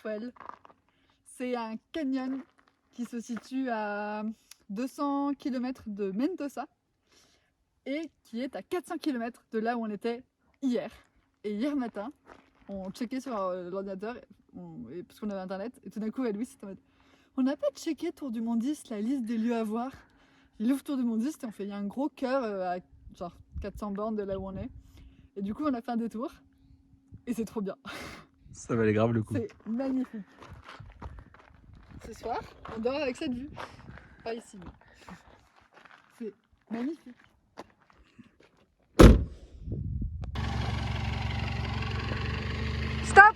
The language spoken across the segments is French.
Waterfall. C'est un canyon qui se situe à 200 km de Mendoza et qui est à 400 km de là où on était hier. Et hier matin, on checkait sur l'ordinateur, parce qu'on avait internet, et tout d'un coup, Louis c'était en mode on n'a pas checké Tour du Monde 10, la liste des lieux à voir. Il ouvre Tour du Monde 10 et on fait, il y a un gros cœur à genre 400 bornes de là où on est. Et du coup, on a fait un détour et c'est trop bien. Ça valait grave le coup. C'est magnifique. Ce soir, on dort avec cette vue. Pas ici, mais c'est magnifique. Stop!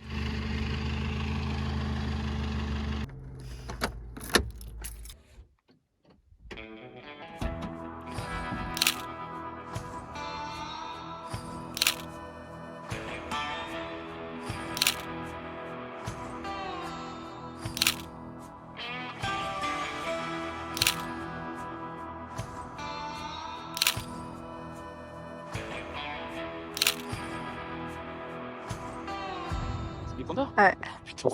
C'est des condors? Ouais. Putain.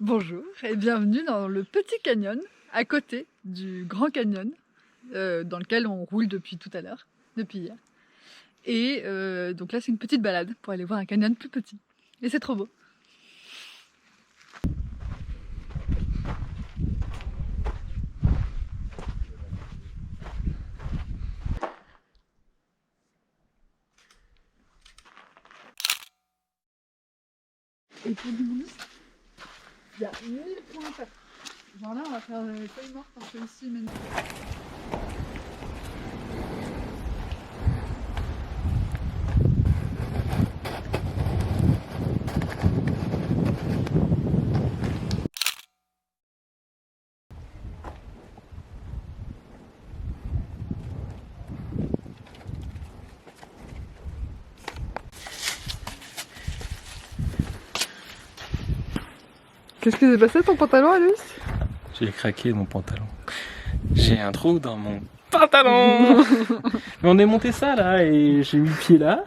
Bonjour et bienvenue dans le petit canyon à côté du grand canyon dans lequel on roule depuis tout à l'heure, depuis hier. Et donc là c'est une petite balade pour aller voir un canyon plus petit. Et c'est trop beau. Et pour du monde, il y a 1000 points à faire. Genre là, on va faire les feuilles mortes parce que ici, maintenant. Qu'est-ce qui s'est passé ton pantalon, Alice? J'ai craqué mon pantalon. J'ai un trou dans mon pantalon. Mais on est monté ça là et j'ai mis le pied là.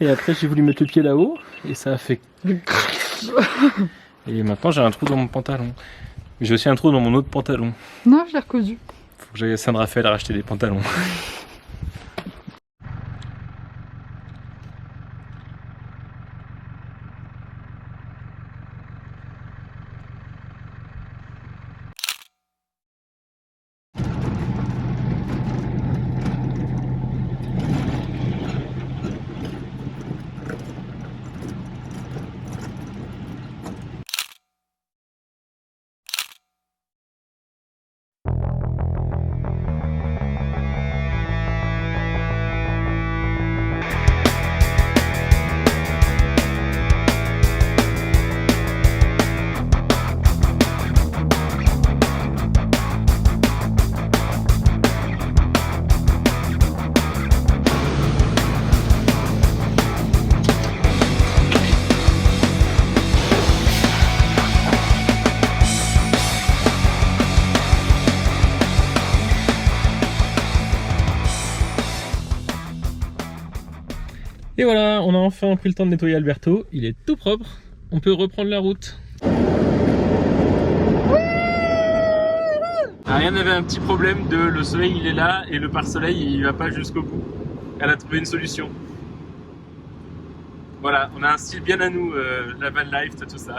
Et après j'ai voulu mettre le pied là-haut et ça a fait. Et maintenant j'ai un trou dans mon pantalon. J'ai aussi un trou dans mon autre pantalon. Non, je l'ai recousu. Faut que j'aille à Saint-Raphaël racheter des pantalons. Et voilà, on a enfin pris le temps de nettoyer Alberto. Il est tout propre. On peut reprendre la route. Ariane avait un petit problème de le soleil il est là et le pare-soleil il va pas jusqu'au bout. Elle a trouvé une solution. Voilà, on a un style bien à nous, la van life, tout ça.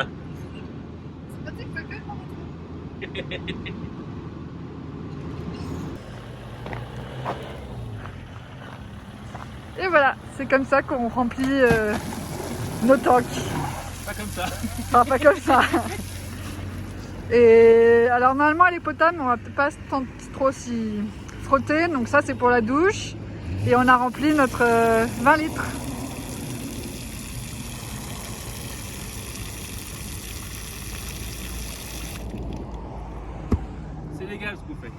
Et voilà, c'est comme ça qu'on remplit nos tanks. Pas comme ça. Enfin, pas comme ça. Et alors normalement elle est potable, mais on va peut-être pas trop s'y frotter. Donc ça c'est pour la douche. Et on a rempli notre 20 litres. C'est légal ce que vous faites.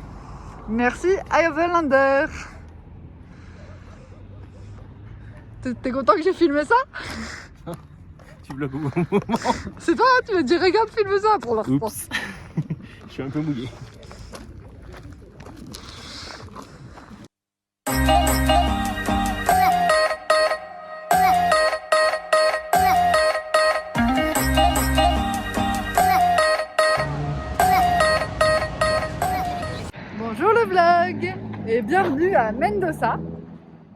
Merci Overlander. T'es content que j'ai filmé ça? Tu bloques au bon moment. C'est toi, tu me dis regarde filme ça pour l'instant. Oups. Je suis un peu mouillé. Bonjour le vlog et bienvenue à Mendoza.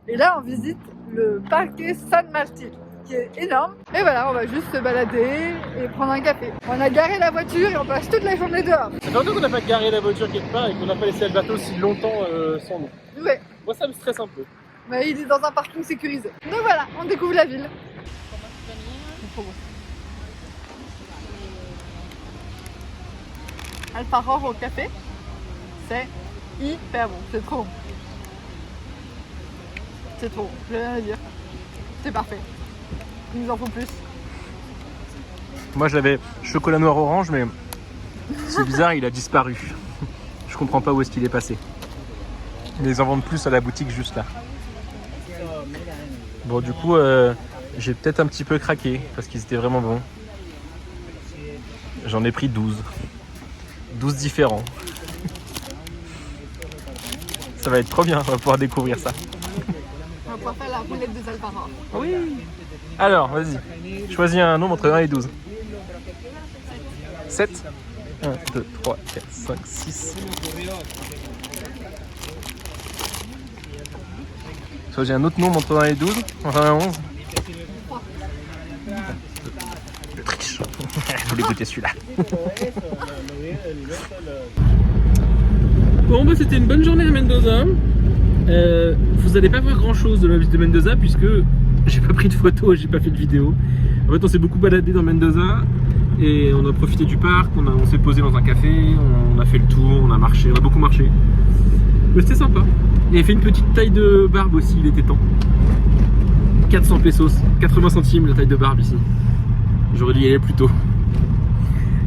Et là on visite le parque San Martin qui est énorme. Et voilà, on va juste se balader et prendre un café. On a garé la voiture et on passe toute la journée dehors. Ça fait longtemps qu'on n'a pas garé la voiture quelque part et qu'on n'a pas laissé Alberto aussi longtemps sans nous. Ouais, Moi ça me stresse un peu. mais il est dans un parking sécurisé. Donc voilà, on découvre la ville. Alfaror au café, c'est hyper bon, c'est trop bon. C'est trop bon, j'ai rien à dire. C'est parfait. Il nous en faut plus. Moi je l'avais chocolat noir orange mais c'est bizarre, il a disparu. Je comprends pas où est-ce qu'il est passé. Ils en vendent plus à la boutique juste là. Bon du coup j'ai peut-être un petit peu craqué parce qu'ils étaient vraiment bons. J'en ai pris 12. 12 différents. Ça va être trop bien, on va pouvoir découvrir ça. On va pouvoir faire la roulette des Alfaror. Oui. Alors, vas-y. Choisis un nombre entre 1 et 12. 7. 1, 2, 3, 4, 5, 6. Choisis un autre nombre entre 1 et 12. Enfin, un 11. Le triche. Je voulais goûter celui-là. Bon, bah, c'était une bonne journée à Mendoza. Vous n'allez pas voir grand chose de la visite de Mendoza puisque j'ai pas pris de photos, j'ai pas fait de vidéo. En fait, on s'est beaucoup baladé dans Mendoza et on a profité du parc, on s'est posé dans un café, on a fait le tour, on a marché, on a beaucoup marché. Mais c'était sympa. Il a fait une petite taille de barbe aussi, il était temps. 400 pesos, 80 centimes la taille de barbe ici. J'aurais dû y aller plus tôt.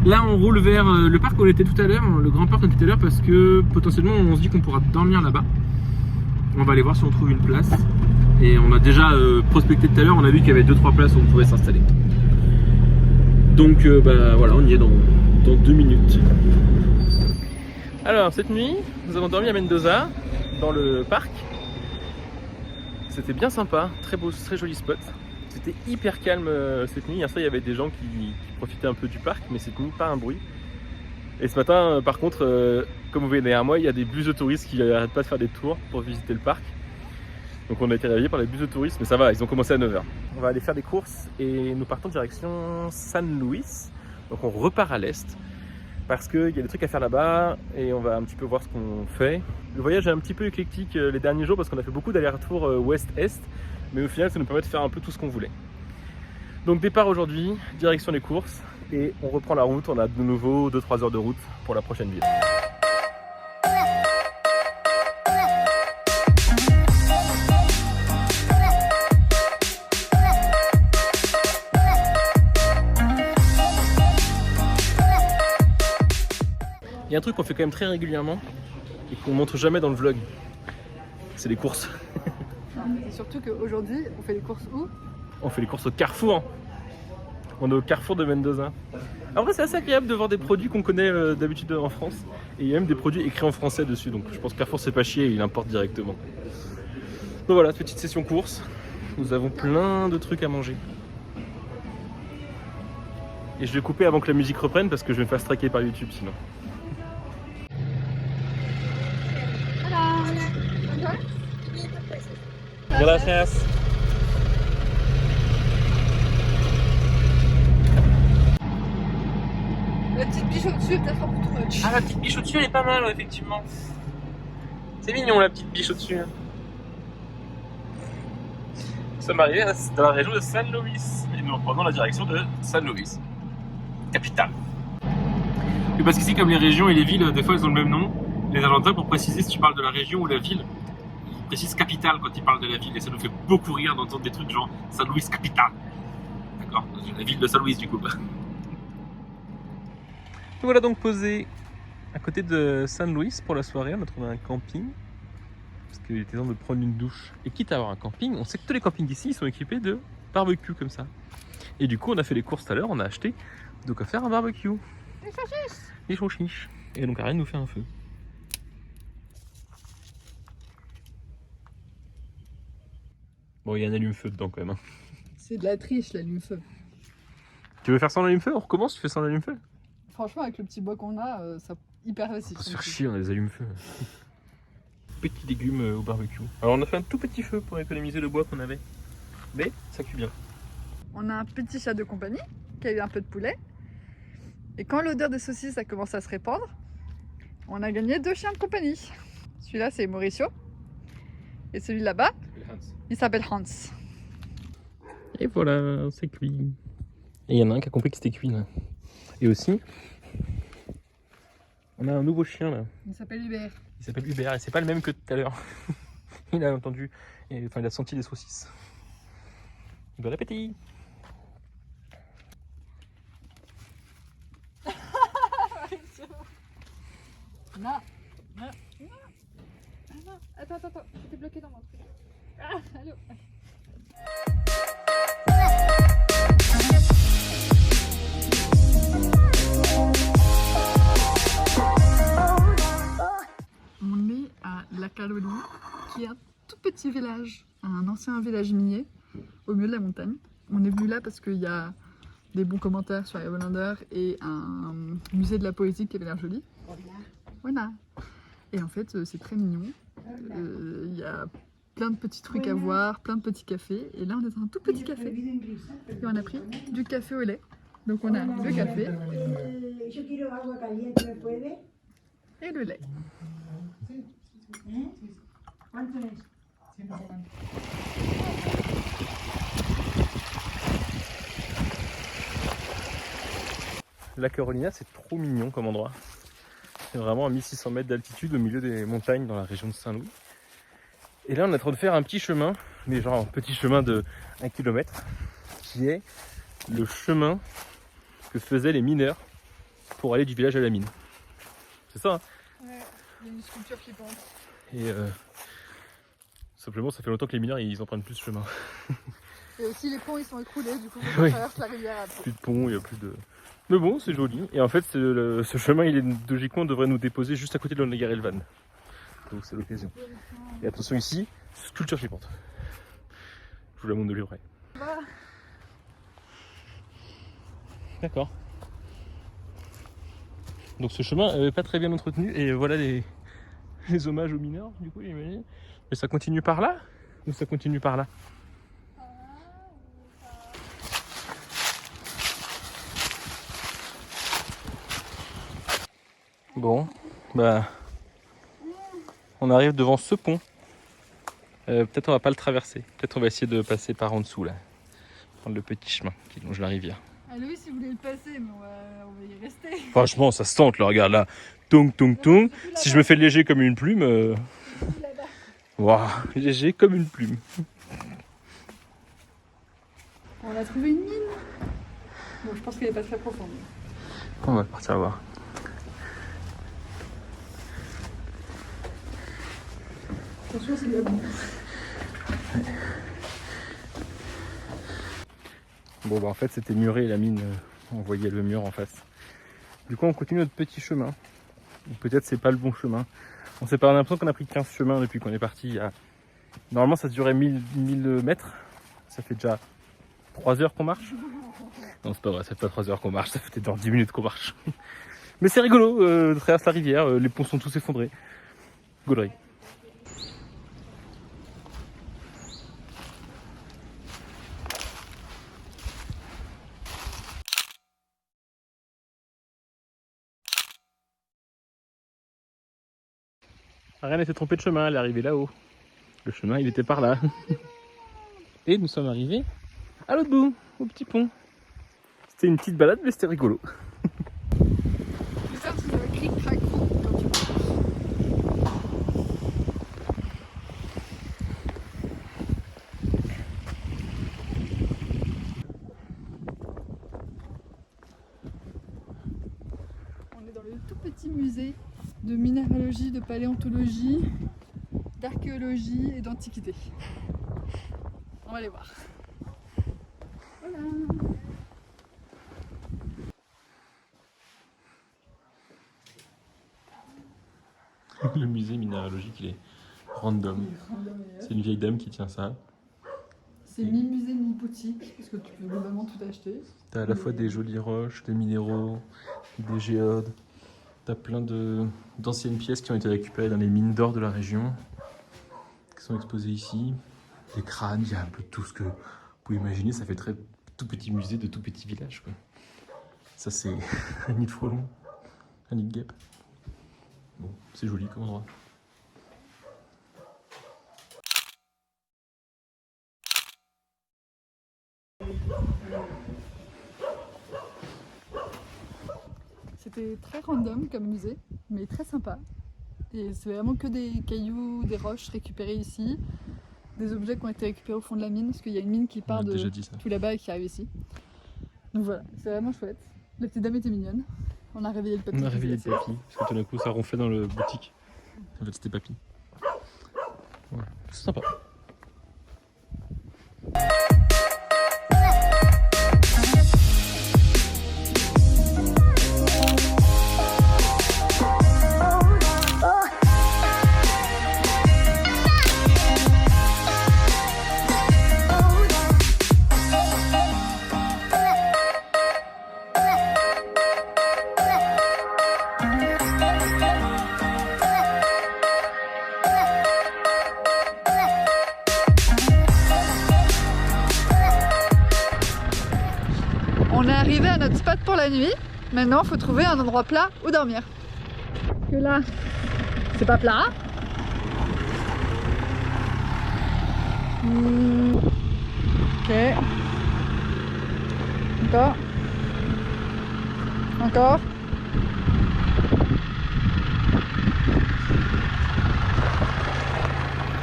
Là, on roule vers le parc où on était tout à l'heure, le grand parc où on était tout à l'heure, parce que potentiellement on se dit qu'on pourra dormir là-bas. On va aller voir si on trouve une place. Et on a déjà prospecté tout à l'heure, on a vu qu'il y avait 2-3 places où on pouvait s'installer. Donc bah voilà, on y est dans 2 minutes. Alors cette nuit, nous avons dormi à Mendoza, dans le parc. C'était bien sympa, très beau, très joli spot. C'était hyper calme cette nuit. Hier soir, il y avait des gens qui profitaient un peu du parc, mais cette nuit, pas un bruit. Et ce matin, par contre, comme vous voyez derrière moi, il y a des bus de touristes qui n'arrêtent pas de faire des tours pour visiter le parc. Donc on a été réveillés par les bus de touristes, mais ça va, ils ont commencé à 9h. On va aller faire des courses et nous partons direction San Luis. Donc on repart à l'est parce qu'il y a des trucs à faire là-bas et on va un petit peu voir ce qu'on fait. Le voyage est un petit peu éclectique les derniers jours parce qu'on a fait beaucoup d'allers-retours ouest-est, mais au final ça nous permet de faire un peu tout ce qu'on voulait. Donc départ aujourd'hui, direction les courses et on reprend la route. On a de nouveau 2-3 heures de route pour la prochaine ville. Il y a un truc qu'on fait quand même très régulièrement et qu'on montre jamais dans le vlog, c'est les courses. Et surtout qu'aujourd'hui, on fait les courses où? On fait les courses au Carrefour. On est au Carrefour de Mendoza. En vrai, c'est assez agréable de voir des produits qu'on connaît d'habitude en France. Et il y a même des produits écrits en français dessus, donc je pense que Carrefour c'est pas chier et il importe directement. Donc voilà, petite session course. Nous avons plein de trucs à manger. Et je vais couper avant que la musique reprenne parce que je vais me faire striker par YouTube sinon. Gracias. La petite biche au-dessus est peut-être un peu trop much. Ah, la petite biche au-dessus, elle est pas mal, ouais, effectivement. C'est mignon, la petite biche au-dessus. Nous sommes arrivés dans la région de San Luis. Et nous reprenons la direction de San Luis, capitale. Et parce qu'ici, comme les régions et les villes, des fois, elles ont le même nom, les Argentins, pour préciser si tu parles de la région ou la ville, ils précisent capitale quand ils parlent de la ville. Et ça nous fait beaucoup rire d'entendre des trucs genre San Luis capitale. D'accord, la ville de San Luis, du coup. Nous voilà donc posés à côté de San Luis pour la soirée. On a trouvé un camping parce qu'il était temps de prendre une douche. Et quitte à avoir un camping, on sait que tous les campings ici ils sont équipés de barbecue comme ça. Et du coup, on a fait les courses tout à l'heure, on a acheté de quoi faire un barbecue. Les saucisses. Les saucisses. Et donc Ariane nous fait un feu. Bon, il y a un allume-feu dedans quand même. Hein. C'est de la triche, l'allume-feu. Tu veux faire sans allume-feu? On recommence, tu fais sans allume-feu? Franchement, avec le petit bois qu'on a, c'est hyper facile. On va se faire chier, on a des allumes-feu. Petits légumes au barbecue. Alors on a fait un tout petit feu pour économiser le bois qu'on avait. Mais ça cuit bien. On a un petit chat de compagnie qui a eu un peu de poulet. Et quand l'odeur des saucisses a commencé à se répandre, on a gagné 2 chiens de compagnie. Celui-là, c'est Mauricio. Et celui là-bas, il s'appelle Hans. Et voilà, c'est cuit. Et il y en a un qui a compris que c'était cuit là. Et aussi, on a un nouveau chien là. Il s'appelle Hubert. Il s'appelle Hubert et c'est pas le même que tout à l'heure. Il a entendu, enfin il a senti les saucisses. Bon appétit! Non, non, non. Ah non, attends, t'es bloqué dans mon truc. Ah, allô. On est à La Caroline, qui est un tout petit village, un ancien village minier, au milieu de la montagne. On est venu là parce qu'il y a des bons commentaires sur Yabolander et un musée de la poésie qui avait l'air joli. Voilà. Et en fait, c'est très mignon. Il y a plein de petits trucs à voir, plein de petits cafés. Et là, on est dans un tout petit café. Et on a pris du café au lait. Donc on a le café et le lait. La Carolina, c'est trop mignon comme endroit. C'est vraiment à 1600 mètres d'altitude au milieu des montagnes dans la région de Saint-Louis. Et là, on est en train de faire un petit chemin, mais genre un petit chemin de 1 km, qui est le chemin que faisaient les mineurs pour aller du village à la mine. C'est ça, hein? Ouais, il y a une sculpture flippante. Et simplement, ça fait longtemps que les mineurs, ils empruntent plus ce chemin. Et aussi, les ponts, ils sont écroulés, du coup, on Oui. traverse la rivière à pied. Plus de pont, il n'y a plus de... Mais bon, c'est joli. Et en fait, ce chemin, logiquement, devrait nous déposer juste à côté de l'Onnegarelvan. Donc c'est l'occasion. Et attention ici, sculpture flippante. Je vous la montre de l'oreille. Voilà. D'accord. Donc ce chemin n'est pas très bien entretenu et voilà les hommages aux mineurs, du coup, j'imagine. Mais ça continue par là ou ça continue par là? Bon, bah, on arrive devant ce pont. Peut-être on va pas le traverser. Peut-être on va essayer de passer par en dessous là. Prendre le petit chemin qui longe la rivière. Ah, Louis, si vous voulez le passer, mais on va y rester. Franchement, ça se tente là, regarde là. Tung tung tung. Si je me fais léger comme une plume. Waouh, léger comme une plume. On a trouvé une mine. Bon, je pense qu'elle est pas très profonde. On va partir voir. Attention, c'est de la boue. Bon bah en fait c'était muré la mine, on voyait le mur en face. Du coup on continue notre petit chemin. Peut-être c'est pas le bon chemin. On sait pas, on a l'impression qu'on a pris 15 chemins depuis qu'on est parti. Normalement ça durait 1000 mètres. Ça fait déjà 3 heures qu'on marche. Non c'est pas vrai, ça fait pas 3 heures qu'on marche, ça fait peut-être genre 10 minutes qu'on marche. Mais c'est rigolo, de traverser la rivière, les ponts sont tous effondrés. Gaulerie. Ariane s'est trompée de chemin, elle est arrivée là-haut. Le chemin, il était par là. Et nous sommes arrivés à l'autre bout, au petit pont. C'était une petite balade, mais c'était rigolo. J'espère que ça va cric-crac quand tu marches. On est dans le tout petit musée de minéralogie, de paléontologie, d'archéologie et d'antiquité. On va aller voir. Voilà. Le musée minéralogique, il est random. C'est une vieille dame qui tient ça. C'est mi-musée, mi-boutique, parce que tu peux globalement tout acheter. T'as à la fois des jolies roches, des minéraux, des géodes. T'as plein d'anciennes pièces qui ont été récupérées dans les mines d'or de la région, qui sont exposées ici. Des crânes, il y a un peu tout ce que vous pouvez imaginer. Ça fait très tout petit musée de tout petit village, quoi. Ça, c'est un nid de frelons, un nid de guêpes. Bon, c'est joli comme endroit. C'était très random comme musée, mais très sympa. Et c'est vraiment que des cailloux, des roches récupérées ici, des objets qui ont été récupérés au fond de la mine, parce qu'il y a une mine qui part On a de déjà dit ça. tout là-bas et qui arrive ici. Donc voilà, c'est vraiment chouette. La petite dame était mignonne. On a réveillé le papy. On a réveillé le papy, parce que tout d'un coup ça ronflait dans le boutique. En fait c'était papy. Ouais, c'est sympa. On est arrivé à notre spot pour la nuit. Maintenant, il faut trouver un endroit plat où dormir. Que là, c'est pas plat. Ok. Encore. Encore.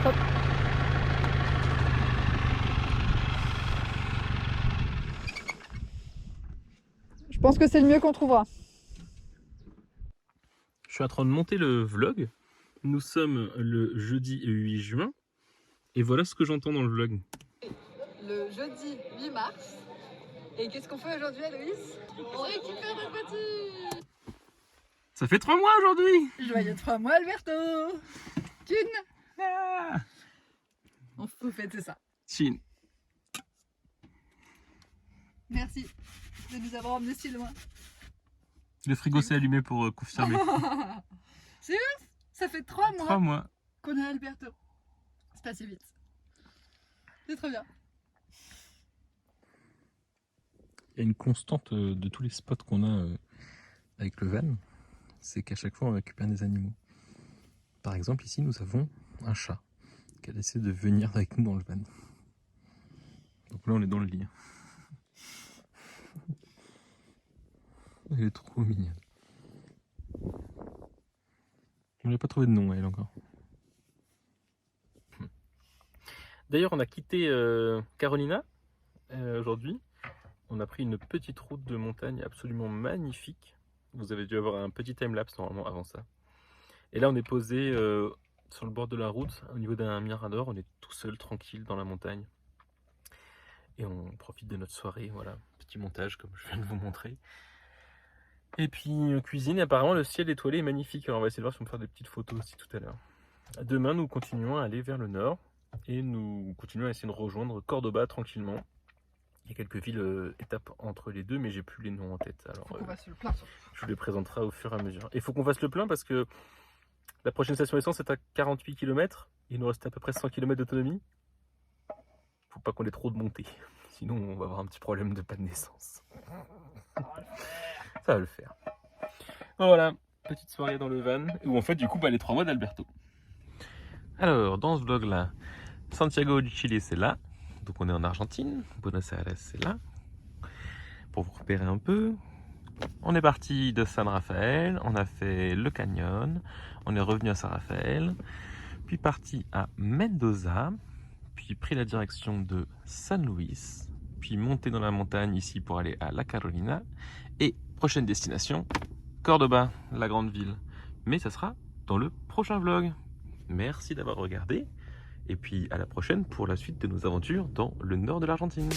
Hop. Je pense que c'est le mieux qu'on trouvera. Je suis en train de monter le vlog. Nous sommes le jeudi 8 juin. Et voilà ce que j'entends dans le vlog. Le jeudi 8 mars. Et qu'est-ce qu'on fait aujourd'hui, Aloïs? On récupère notre voiture. Ça fait 3 mois aujourd'hui. Joyeux 3 mois, Alberto. Thune. Ah, On faut fêter ça. Chine. Merci de nous avoir emmenés si loin. Le frigo s'est allumé pour confirmer. C'est ouf. Ça fait 3 mois 3 mois. qu'on est à Alberto. C'est passé vite. C'est trop bien. Il y a une constante de tous les spots qu'on a avec le van, c'est qu'à chaque fois on récupère des animaux. Par exemple ici nous avons un chat qui a décidé de venir avec nous dans le van. Donc là on est dans le lit. Elle est trop mignonne. On n'a pas trouvé de nom à elle encore. D'ailleurs on a quitté Carolina aujourd'hui. On a pris une petite route de montagne absolument magnifique. Vous avez dû avoir un petit timelapse normalement avant ça. Et là on est posé sur le bord de la route, au niveau d'un mirador. On est tout seul, tranquille dans la montagne. Et on profite de notre soirée, voilà. Petit montage comme je viens de vous montrer. Et puis cuisine, et apparemment le ciel étoilé est magnifique. Alors on va essayer de voir si on peut faire des petites photos aussi tout à l'heure. Demain nous continuons à aller vers le nord. Et nous continuons à essayer de rejoindre Cordoba tranquillement. Il y a quelques villes étapes entre les deux, mais j'ai plus les noms en tête. Alors, Faut qu'on fasse le plein. je vous les présenterai au fur et à mesure. Et il faut qu'on fasse le plein parce que la prochaine station essence est à 48 km. Il nous reste à peu près 100 km d'autonomie. Faut pas qu'on ait trop de montée. Sinon, on va avoir un petit problème de panne d'essence. Ça va le faire. Voilà, petite soirée dans le van. Où en fait, du coup, les 3 mois d'Alberto. Alors, dans ce vlog-là, Santiago du Chili, c'est là. Donc on est en Argentine. Buenos Aires, c'est là. Pour vous repérer un peu. On est parti de San Rafael, on a fait le canyon, on est revenu à San Rafael, puis parti à Mendoza, puis pris la direction de San Luis, puis monté dans la montagne ici pour aller à La Carolina, et prochaine destination, Cordoba, la grande ville. Mais ça sera dans le prochain vlog. Merci d'avoir regardé, et puis à la prochaine pour la suite de nos aventures dans le nord de l'Argentine.